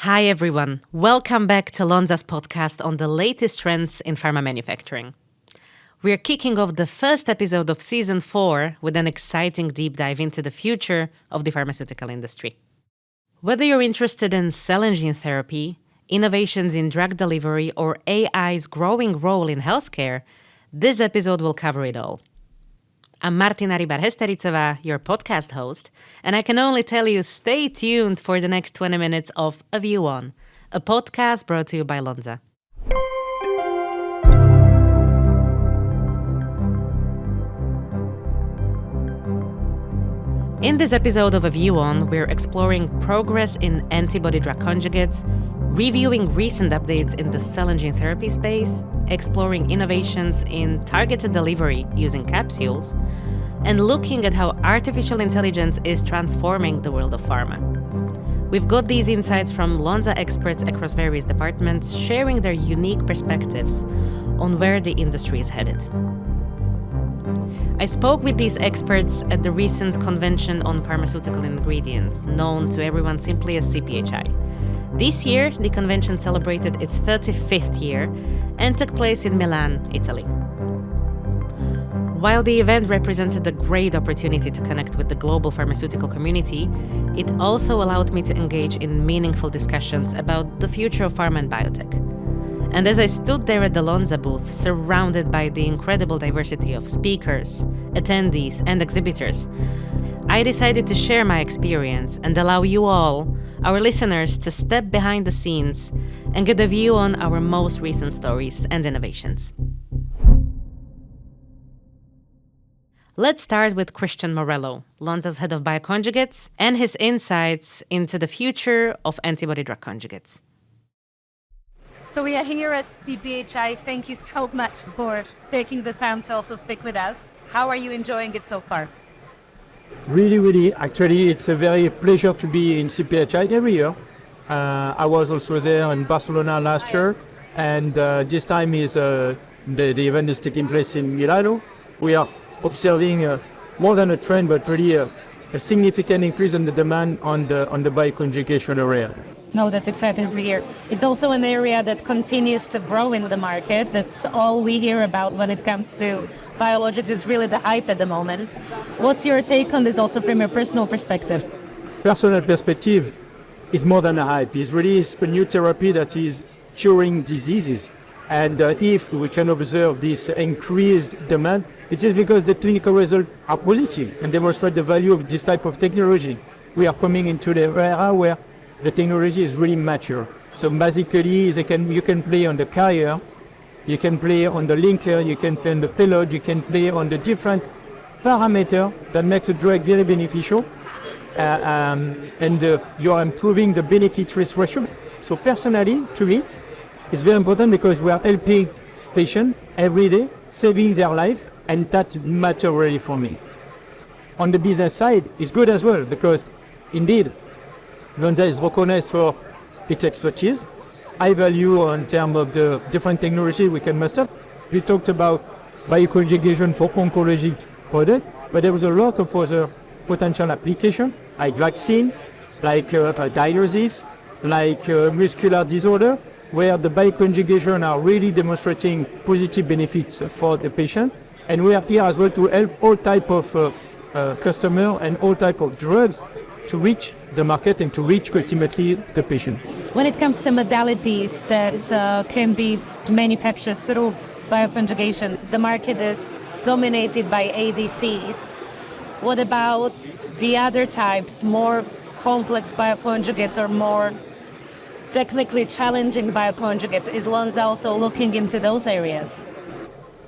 Hi everyone, welcome back to Lonza's podcast on the latest trends in pharma manufacturing. We are kicking off the first episode of Season 4 with an exciting deep dive into the future of the pharmaceutical industry. Whether you're interested in cell and gene therapy, innovations in drug delivery, or AI's growing role in healthcare, this episode will cover it all. I'm Martina Rybar-Hestericová, your podcast host, and I can only tell you stay tuned for the next 20 minutes of A View On, a podcast brought to you by Lonza. In this episode of A View On, we're exploring progress in antibody-drug conjugates, reviewing recent updates in the cell and gene therapy space, exploring innovations in targeted delivery using capsules, and looking at how artificial intelligence is transforming the world of pharma. We've got these insights from Lonza experts across various departments, sharing their unique perspectives on where the industry is headed. I spoke with these experts at the recent Convention on Pharmaceutical Ingredients, known to everyone simply as CPHI. This year, the convention celebrated its 35th year and took place in Milan, Italy. While the event represented a great opportunity to connect with the global pharmaceutical community, it also allowed me to engage in meaningful discussions about the future of pharma and biotech. And as I stood there at the Lonza booth, surrounded by the incredible diversity of speakers, attendees, and exhibitors, I decided to share my experience and allow you all, our listeners, to step behind the scenes and get a view on our most recent stories and innovations. Let's start with Christian Morello, Lonza's head of bioconjugates, and his insights into the future of antibody-drug conjugates. So we are here at CPHI. Thank you so much for taking the time to also speak with us. How are you enjoying it so far? Really. Actually, it's a very pleasure to be in CPHI every year. I was also there in Barcelona last year, and this time the event is taking place in Milano. We are observing more than a trend, but really a significant increase in the demand on the bioconjugation area. No, that's exciting to hear. It's also an area that continues to grow in the market. That's all we hear about when it comes to biologics. It's really the hype at the moment. What's your take on this also from your personal perspective? Personal perspective is more than a hype. It's really a new therapy that is curing diseases. And if we can observe this increased demand, it is because the clinical results are positive and demonstrate the value of this type of technology. We are coming into the era where the technology is really mature. So basically, you can play on the carrier, you can play on the linker, you can play on the payload, you can play on the different parameters that makes a drug very beneficial, and you are improving the benefit-risk ratio. So personally, to me, it's very important because we are helping patients every day, saving their life, and that matters really for me. On the business side, it's good as well because indeed, Lonza is recognized for its expertise, high value in terms of the different technology we can master. We talked about bioconjugation for oncology product, but there was a lot of other potential applications, like vaccine, like dialysis, like muscular disorder, where the bioconjugation are really demonstrating positive benefits for the patient. And we are here as well to help all type of customer and all type of drugs to reach the market and to reach ultimately the patient. When it comes to modalities that can be manufactured through bioconjugation, the market is dominated by ADCs. What about the other types, more complex bioconjugates or more technically challenging bioconjugates? Is Lonza also looking into those areas?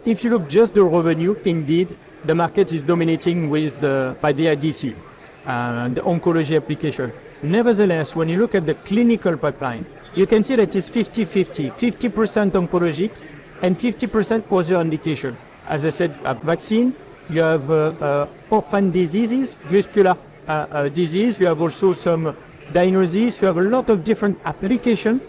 If you look just the revenue, indeed, the market is dominating by the ADC. The oncology application. Nevertheless, when you look at the clinical pipeline, you can see that it's 50-50, 50% oncologic and 50% other indication. As I said, vaccine, you have orphan diseases, muscular disease, you have also some diagnosis, you have a lot of different applications,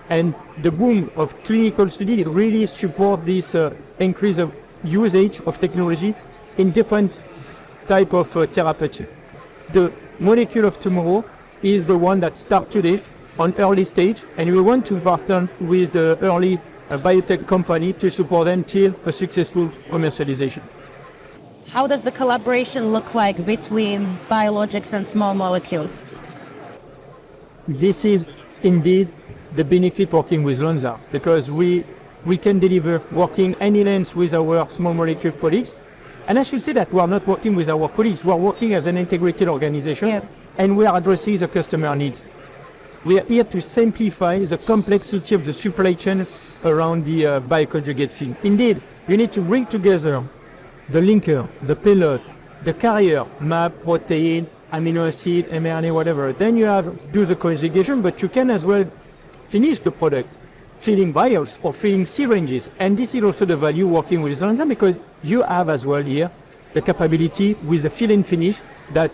and the boom of clinical study really support this increase of usage of technology in different type of therapeutic. The molecule of tomorrow is the one that starts today on early stage, and we want to partner with the early biotech company to support them till a successful commercialization. How does the collaboration look like between biologics and small molecules? This is indeed the benefit working with Lonza, because we can deliver working hand in hand with our small molecule colleagues. And I should say that we are not working with our colleagues, we are working as an integrated organization, and we are addressing the customer needs. We are here to simplify the complexity of the supply chain around the bioconjugate field. Indeed, you need to bring together the linker, the payload, the carrier, mAb, protein, amino acid, mRNA, whatever. Then you have to do the conjugation, but you can as well finish the product, filling vials or filling syringes. And this is also the value working with Lonza, because you have as well here the capability with the fill and finish that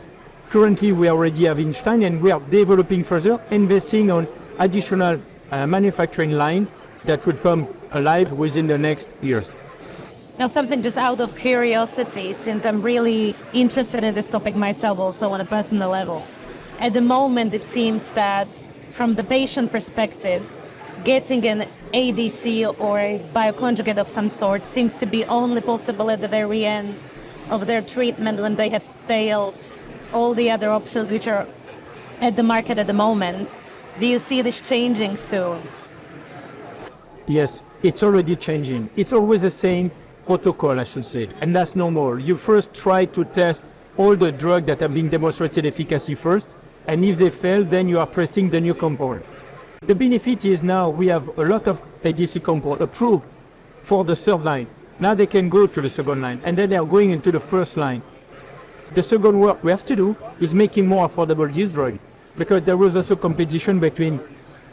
currently we already have in Stein, and we are developing further, investing on additional manufacturing line that will come alive within the next years. Now, something just out of curiosity, since I'm really interested in this topic myself also on a personal level. At the moment, it seems that from the patient perspective, getting an ADC or a bioconjugate of some sort seems to be only possible at the very end of their treatment, when they have failed all the other options which are at the market at the moment. Do you see this changing soon? Yes, it's already changing. It's always the same protocol, I should say, and that's normal. You first try to test all the drugs that have been demonstrated efficacy first, and if they fail, then you are testing the new compound. The benefit is now we have a lot of ADC compound approved for the third line. Now they can go to the second line, and then they are going into the first line. The second work we have to do is making more affordable this drug, because there was also competition between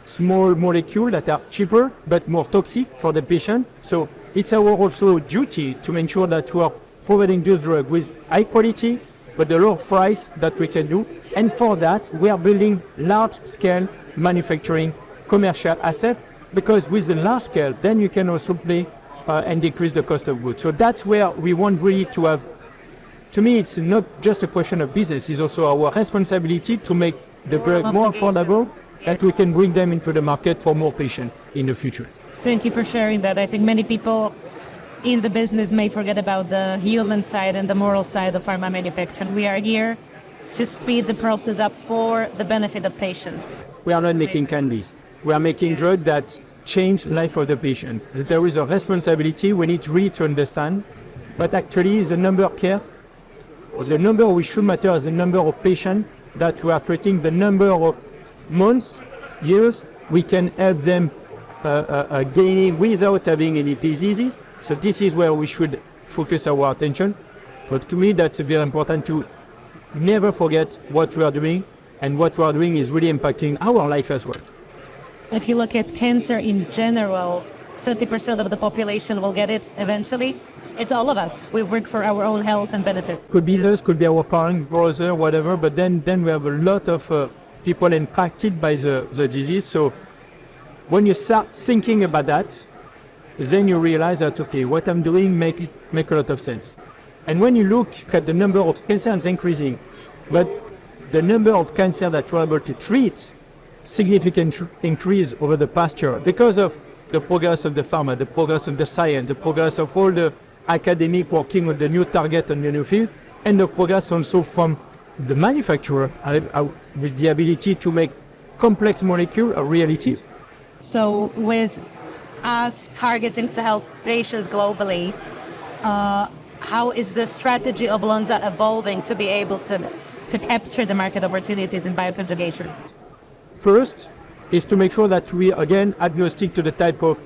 small molecules that are cheaper but more toxic for the patient. So it's our also duty to ensure that we are providing this drug with high quality but the low price that we can do. And for that, we are building large-scale manufacturing commercial asset, because with the large scale, then you can also play and decrease the cost of goods. So that's where we want really to have. To me, it's not just a question of business, it's also our responsibility to make the drug more affordable, that we can bring them into the market for more patients in the future. Thank you for sharing that. I think many people in the business may forget about the human side and the moral side of pharma manufacturing. We are here to speed the process up for the benefit of patients. We are not making candies. We are making drugs that change life of the patient. There is a responsibility we need really to understand, but actually the number of care, or the number which should matter is the number of patients that we are treating, the number of months, years we can help them gaining without having any diseases. So this is where we should focus our attention. But to me, that's very important to never forget what we are doing, and what we are doing is really impacting our life as well. If you look at cancer in general, 30% of the population will get it eventually. It's all of us. We work for our own health and benefit. Could be us, could be our parent, brother, whatever, but then we have a lot of people impacted by the disease. So when you start thinking about that, then you realize that, okay, what I'm doing make a lot of sense. And when you look at the number of cancers increasing, but the number of cancer that we're able to treat, significant increase over the past year, because of the progress of the pharma, the progress of the science, the progress of all the academic working on the new target and the new field, and the progress also from the manufacturer with the ability to make complex molecule a reality. So with us targeting to help patients globally, how is the strategy of Lonza evolving to be able to capture the market opportunities in bioconjugation? First is to make sure that we, again, agnostic to the type of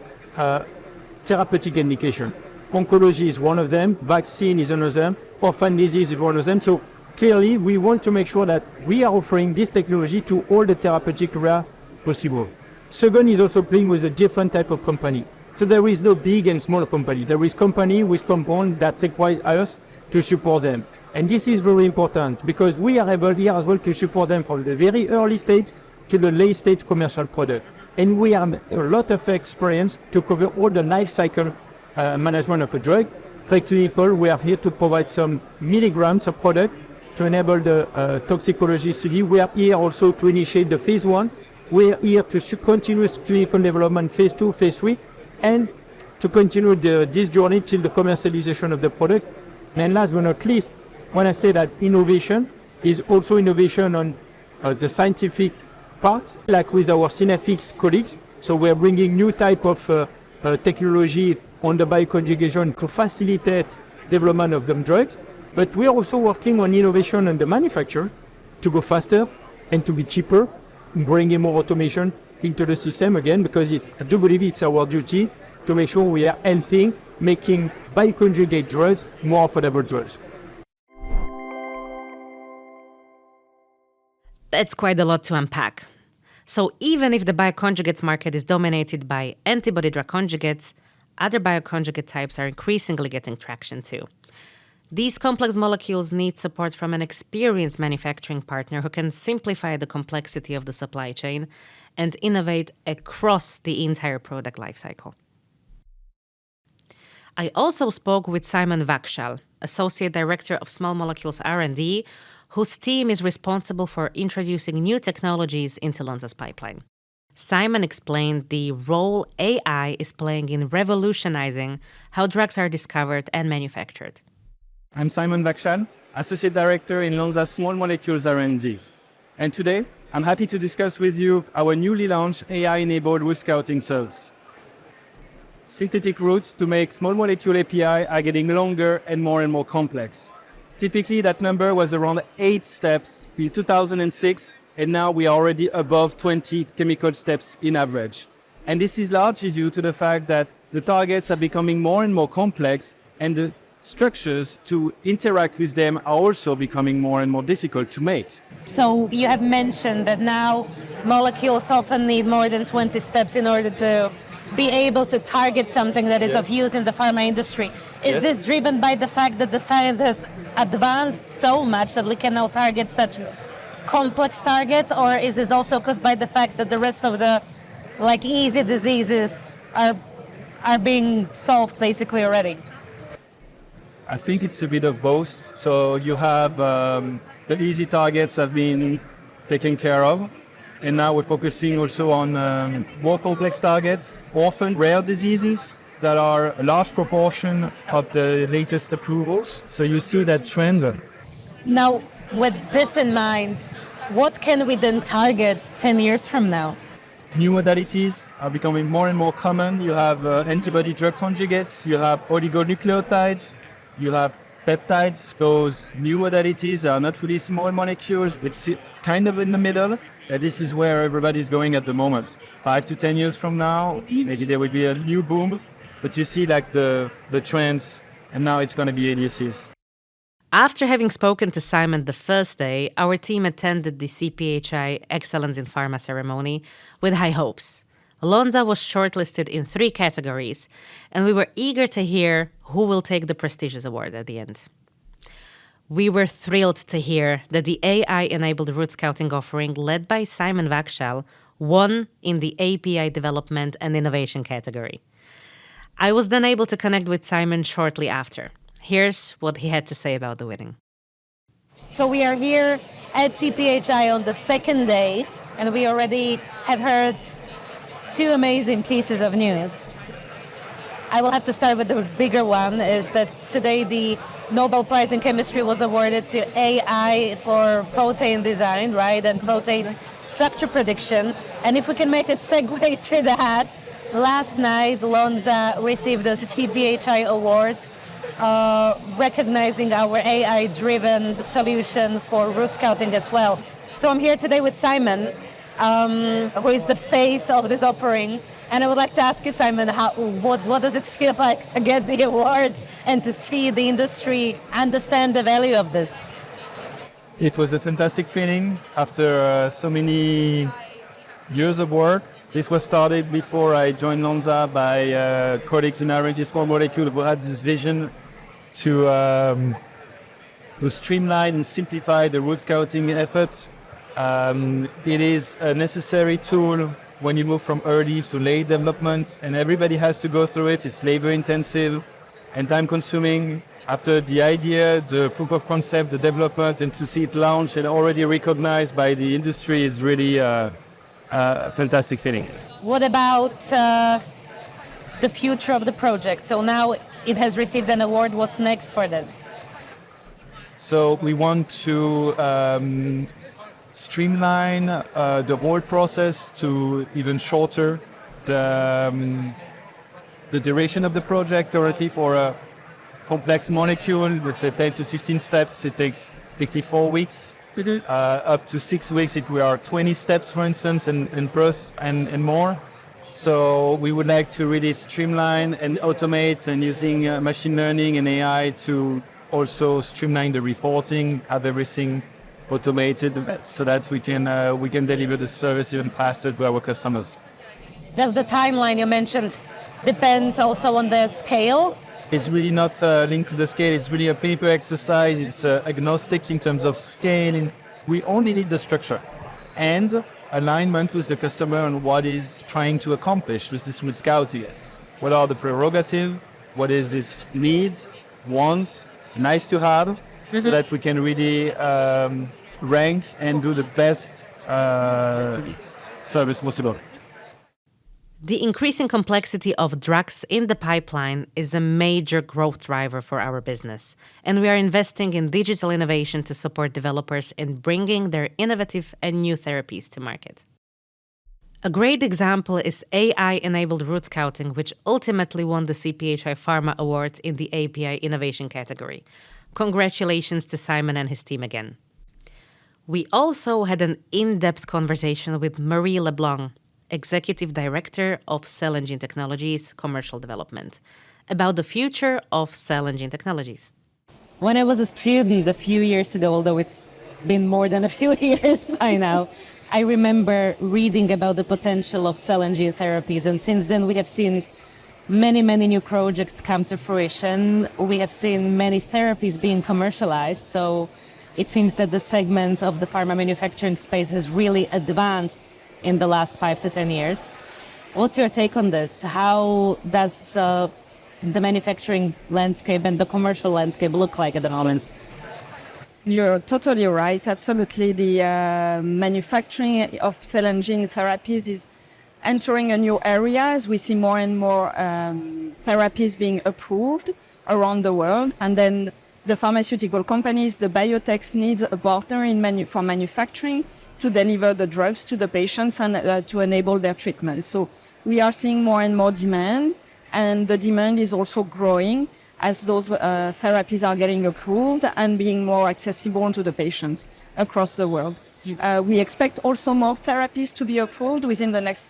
therapeutic indication. Oncology is one of them, vaccine is another, orphan disease is one of them. So clearly, we want to make sure that we are offering this technology to all the therapeutic area possible. Second is also playing with a different type of company. So there is no big and small company. There is company with compound that requires us to support them. And this is very important, because we are able here as well to support them from the very early stage to the late stage commercial product. And we have a lot of experience to cover all the life cycle management of a drug. Preclinical, we are here to provide some milligrams of product to enable the toxicology study. We are here also to initiate the phase 1. we're here to continuous clinical development, phase 2, phase 3, and to continue this journey till the commercialization of the product. And last but not least, when I say that innovation is also innovation on the scientific part, like with our Synaffix colleagues. So we're bringing new type of technology on the bioconjugation to facilitate development of them drugs. But we're also working on innovation on the manufacture to go faster and to be cheaper, bringing more automation into the system again, because I do believe it's our duty to make sure we are helping making bioconjugate drugs more affordable drugs. That's quite a lot to unpack. So even if the bioconjugates market is dominated by antibody-drug conjugates, other bioconjugate types are increasingly getting traction too. These complex molecules need support from an experienced manufacturing partner who can simplify the complexity of the supply chain and innovate across the entire product lifecycle. I also spoke with Simon Vakshal, Associate Director of Small Molecules R&D, whose team is responsible for introducing new technologies into Lonza's pipeline. Simon explained the role AI is playing in revolutionizing how drugs are discovered and manufactured. I'm Simon Vakshal, Associate Director in Lonza Small Molecules R&D. And today, I'm happy to discuss with you our newly launched AI-enabled root scouting service. Synthetic routes to make small molecule API are getting longer and more complex. Typically, that number was around 8 steps in 2006, and now we are already above 20 chemical steps in average. And this is largely due to the fact that the targets are becoming more and more complex, and the structures to interact with them are also becoming more and more difficult to make. So you have mentioned that now molecules often need more than 20 steps in order to be able to target something that is of use in the pharma industry. Is this driven by the fact that the science has advanced so much that we can now target such complex targets, or is this also caused by the fact that the rest of the easy diseases are being solved basically already? I think it's a bit of both. So you have the easy targets have been taken care of, and now we're focusing also on more complex targets, often rare diseases that are a large proportion of the latest approvals. So you see that trend. Now, with this in mind, what can we then target 10 years from now? New modalities are becoming more and more common. You have antibody-drug conjugates, you have oligonucleotides, you have peptides. Those new modalities are not really small molecules, but kind of in the middle. This is where everybody's going at the moment. 5 to 10 years from now, maybe there will be a new boom, but you see the trends, and now it's going to be ADCs. After having spoken to Simon the first day, our team attended the CPHI Excellence in Pharma ceremony with high hopes. Lonza was shortlisted in 3 categories, and we were eager to hear who will take the prestigious award at the end. We were thrilled to hear that the AI-enabled root scouting offering led by Simon Vakshal won in the API development and innovation category. I was then able to connect with Simon shortly after. Here's what he had to say about the winning. So we are here at CPHI on the second day, and we already have heard 2 amazing pieces of news. I will have to start with the bigger one, is that today the Nobel Prize in Chemistry was awarded to AI for protein design, right, and protein structure prediction. And if we can make a segue to that, last night Lonza received the CPHI award recognizing our AI-driven solution for root scouting as well. So I'm here today with Simon, who is the face of this offering. And I would like to ask you, Simon, what does it feel like to get the award and to see the industry understand the value of this? It was a fantastic feeling after so many years of work. This was started before I joined Lonza by colleagues in R&D small molecule who had this vision to streamline and simplify the root scouting effort. It is a necessary tool when you move from early to late development, and everybody has to go through it. It's labor intensive and time consuming. After the idea, the proof of concept, the development, and to see it launched and already recognized by the industry is really, fantastic feeling. What about the future of the project? So now it has received an award. What's next for this? So we want to streamline the whole process to even shorter the duration of the project. Currently, for a complex molecule with 10 to 16 steps, it takes 54 weeks, up to 6 weeks if we are 20 steps, for instance, and more. So we would like to really streamline and automate, and using machine learning and AI to also streamline the reporting, have everything automated so that we can deliver the service even faster to our customers. Does the timeline you mentioned depend also on the scale? It's really not linked to the scale. It's really a paper exercise. It's agnostic in terms of scale. And we only need the structure and alignment with the customer on what is trying to accomplish with this with scouting. What are the prerogatives? What is his needs, wants, nice to have, so that we can really rank and do the best service possible. The increasing complexity of drugs in the pipeline is a major growth driver for our business, and we are investing in digital innovation to support developers in bringing their innovative and new therapies to market. A great example is AI-enabled route scouting, which ultimately won the CPHI Pharma Award in the API Innovation category. Congratulations to Simon and his team again. We also had an in-depth conversation with Marie Leblanc, Executive Director of Cell and Gene Technologies Commercial Development, about the future of cell and gene technologies. When I was a student a few years ago, although it's been more than a few years by now, I remember reading about the potential of cell and gene therapies. And since then, we have seen many new projects come to fruition. We have seen many therapies being commercialized. So it seems that the segment of the pharma manufacturing space has really advanced in the last 5 to 10 years. What's your take on this? How does the manufacturing landscape and the commercial landscape look like at the moment? You're totally right. Absolutely. The manufacturing of cell and gene therapies is entering a new area as we see more and more therapies being approved around the world. And then the pharmaceutical companies, the biotechs need a partner for manufacturing to deliver the drugs to the patients and to enable their treatment. So we are seeing more and more demand, and the demand is also growing as those therapies are getting approved and being more accessible to the patients across the world. We expect also more therapies to be approved within the next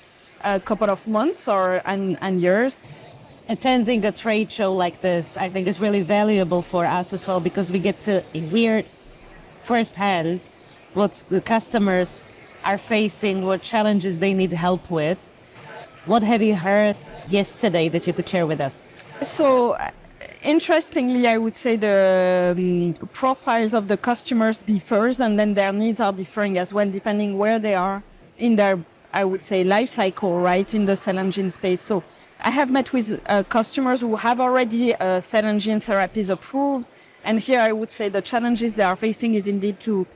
couple of months and years. Attending a trade show like this, I think, is really valuable for us as well, because we get to hear firsthand what the customers are facing, what challenges they need help with. What have you heard yesterday that you could share with us? So, interestingly, I would say the profiles of the customers differs, and then their needs are differing as well, depending where they are in their, I would say, life cycle, right, in the cell and gene space. So I have met with customers who have already cell and gene therapies approved, and here I would say the challenges they are facing is indeed to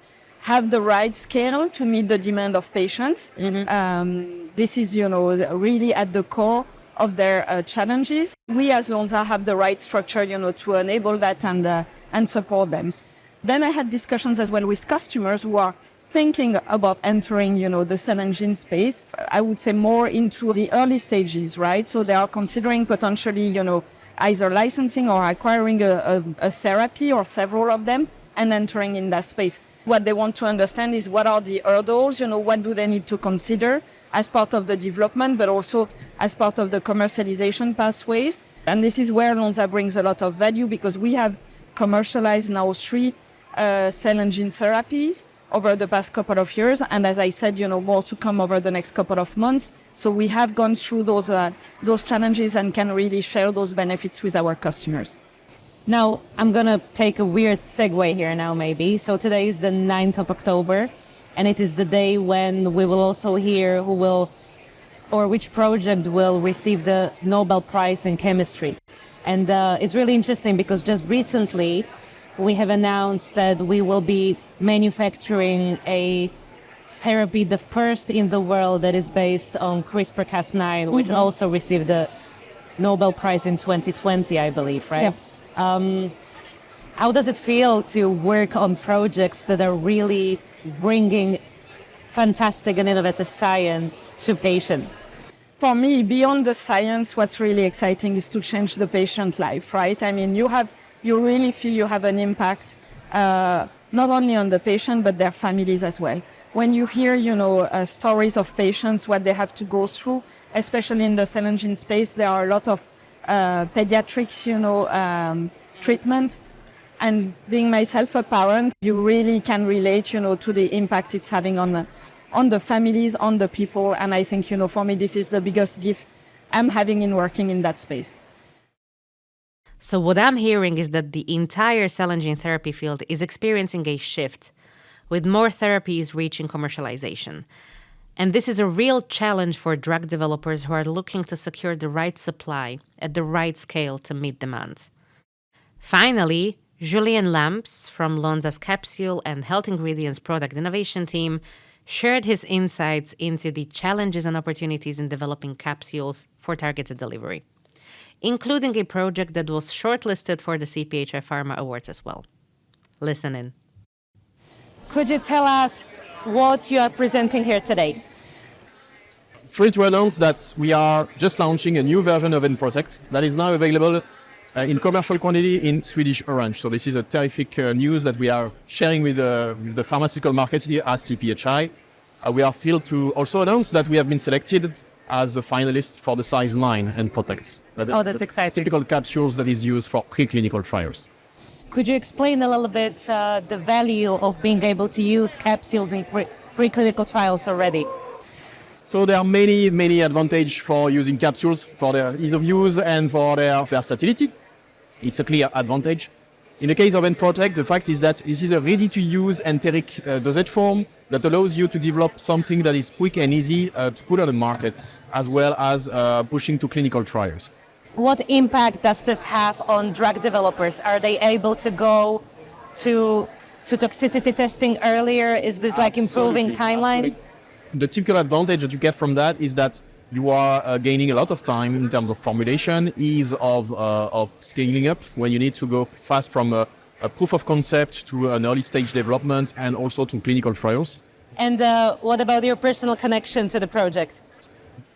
have the right scale to meet the demand of patients. This is, really at the core of their challenges. We as Lonza have the right structure, to enable that and support them. Then I had discussions as well with customers who are thinking about entering, the cell and gene space. I would say more into the early stages, right? So they are considering potentially, either licensing or acquiring a therapy or several of them and entering in that space. What they want to understand is what are the hurdles, what do they need to consider as part of the development, but also as part of the commercialization pathways. And this is where Lonza brings a lot of value, because we have commercialized now 3 cell and gene therapies over the past couple of years. And as I said, more to come over the next couple of months. So we have gone through those challenges and can really share those benefits with our customers. Now, I'm going to take a weird segue here now, maybe. So today is the 9th of October, and it is the day when we will also hear which project will receive the Nobel Prize in Chemistry. And it's really interesting because just recently we have announced that we will be manufacturing a therapy, the first in the world that is based on CRISPR-Cas9, which also received the Nobel Prize in 2020, I believe, right? Yeah. How does it feel to work on projects that are really bringing fantastic and innovative science to patients? For me, beyond the science, what's really exciting is to change the patient's life, right? I mean, you really feel you have an impact, not only on the patient, but their families as well. When you hear, stories of patients, what they have to go through, especially in the cell and gene space, there are a lot of pediatrics, treatment. And being myself a parent, you really can relate, to the impact it's having on the families, on the people. And I think, for me, this is the biggest gift I'm having in working in that space. So what I'm hearing is that the entire cell and gene therapy field is experiencing a shift, with more therapies reaching commercialization. And this is a real challenge for drug developers who are looking to secure the right supply at the right scale to meet demand. Finally, Julien Lamps from Lonza's Capsule and Health Ingredients Product Innovation team shared his insights into the challenges and opportunities in developing capsules for targeted delivery, including a project that was shortlisted for the CPHI Pharma Awards as well. Listen in. Could you tell us what you are presenting here today? Free to announce that we are just launching a new version of N-Protect that is now available in commercial quantity in Swedish orange. So this is a terrific news that we are sharing with the pharmaceutical market here at CPHI. We are thrilled to also announce that we have been selected as a finalist for the size 9 N-Protect. That's exciting. Typical capsules that is used for preclinical trials. Could you explain a little bit the value of being able to use capsules in preclinical trials already? So there are many advantages for using capsules, for their ease of use and for their versatility. It's a clear advantage. In the case of N-Protect, the fact is that this is a ready-to-use enteric dosage form that allows you to develop something that is quick and easy to put on the market, as well as pushing to clinical trials. What impact does this have on drug developers? Are they able to go to toxicity testing earlier? Is this like improving timeline? The typical advantage that you get from that is that you are gaining a lot of time in terms of formulation, ease of scaling up when you need to go fast from a proof of concept to an early stage development and also to clinical trials. And what about your personal connection to the project?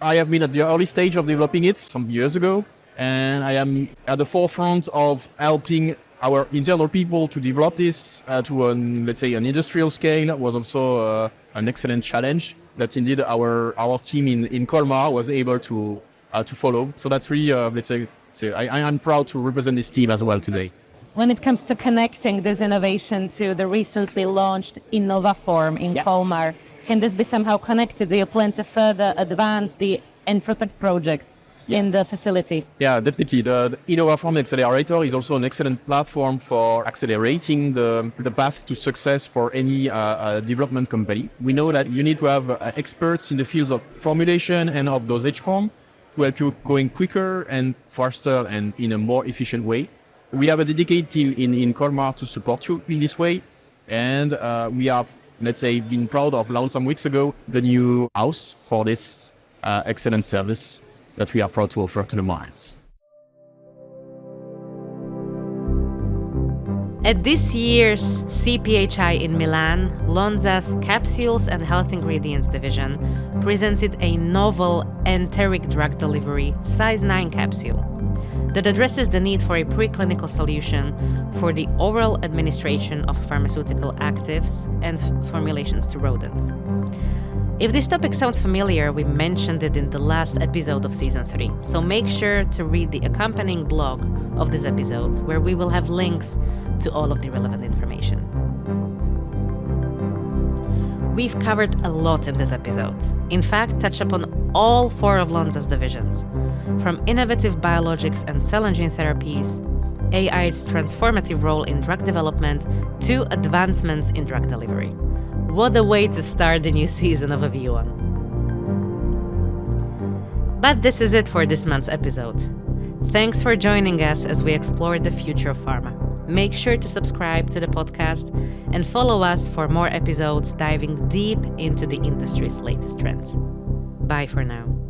I have been at the early stage of developing it some years ago, and I am at the forefront of helping our internal people to develop this to an industrial scale. It was also an excellent challenge that indeed our team in Colmar was able to follow. So that's really, I'm proud to represent this team as well today. When it comes to connecting this innovation to the recently launched InnovaForm in Colmar, can this be somehow connected? Do you plan to further advance the N-Protect project in the facility? Yeah, definitely. The InnovaForm Accelerator is also an excellent platform for accelerating the path to success for any development company. We know that you need to have experts in the fields of formulation and of dosage form to help you going quicker and faster and in a more efficient way. We have a dedicated team in Colmar to support you in this way. And we have, been proud of launch some weeks ago, the new house for this excellent service that we are proud to offer to the markets. At this year's CPHI in Milan, Lonza's Capsules and Health Ingredients division presented a novel enteric drug delivery size 9 capsule that addresses the need for a preclinical solution for the oral administration of pharmaceutical actives and formulations to rodents. If this topic sounds familiar, we mentioned it in the last episode of Season 3, so make sure to read the accompanying blog of this episode, where we will have links to all of the relevant information. We've covered a lot in this episode. In fact, touched upon all 4 of Lonza's divisions, from innovative biologics and cell and gene therapies, AI's transformative role in drug development, to advancements in drug delivery. What a way to start the new season of A View On. But this is it for this month's episode. Thanks for joining us as we explore the future of pharma. Make sure to subscribe to the podcast and follow us for more episodes diving deep into the industry's latest trends. Bye for now.